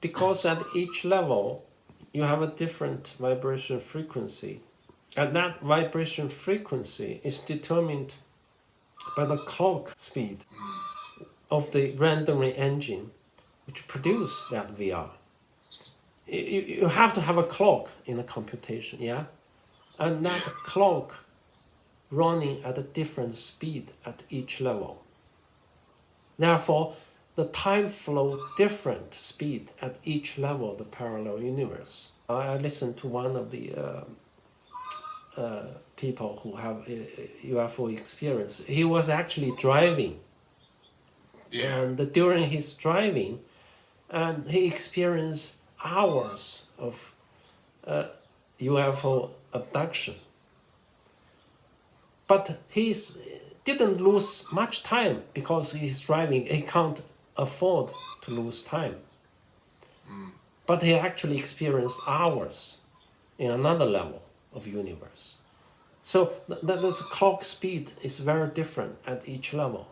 because at each level you have a different vibration frequency, and that vibration frequency is determined by the clock speed of the randomly engine which produce that VR. You have to have a clock in the computation, yeah? And that clock running at a different speed at each level. Therefore, the time flow different speed at each level of the parallel universe. I listened to one of the people who have a UFO experience. He was actually driving, and during his driving, and he experienced hours of UFO abduction. But he didn't lose much time because he's driving. He can't afford to lose time. But he actually experienced hours in another level of universe. So the clock speed is very different at each level.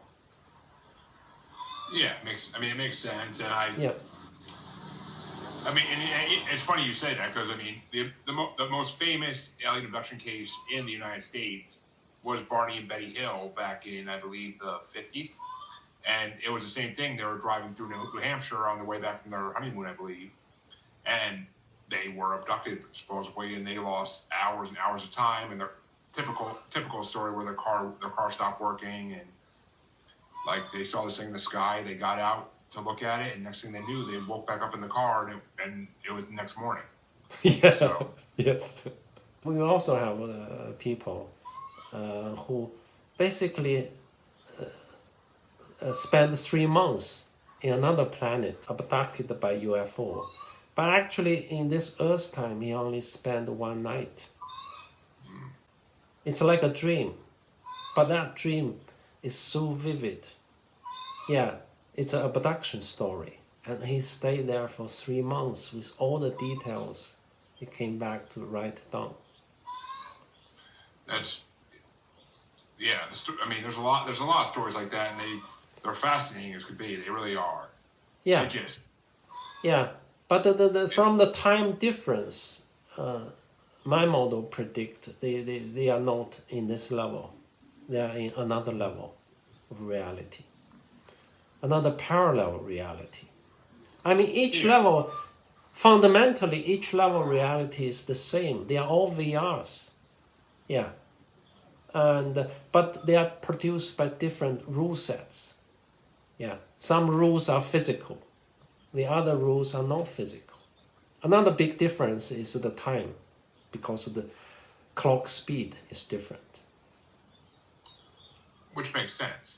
Yeah, it makes sense, and Yeah. I mean, and it's funny you say that because I mean, the most famous alien abduction case in the United States was Barney and Betty Hill back in, I believe, the 50s, and it was the same thing. They were driving through New Hampshire on the way back from their honeymoon, I believe, and they were abducted supposedly, and they lost hours and hours of time. And their typical story where their car stopped working, and like they saw this thing in the sky, they got out to look at it, and next thing they knew, they woke back up in the car, and it was the next morning. Yeah. So. Yes. We also have people who basically spend 3 months in another planet abducted by UFO. But actually, in this Earth time, he only spent 1 night. It's like a dream, but that dream is so vivid. Yeah, it's an abduction story, and he stayed there for 3 months with all the details. He came back to write down. That's I mean, there's a lot of stories like that, and they're fascinating as could be. They really are. Yeah. Yeah, but from the time difference, my model predict they are not in this level. They are in another level of reality, another parallel reality. I mean, each level, fundamentally, each level reality is the same. They are all VRs. Yeah. But they are produced by different rule sets. Yeah. Some rules are physical. The other rules are not physical. Another big difference is the time, because the clock speed is different. Which makes sense.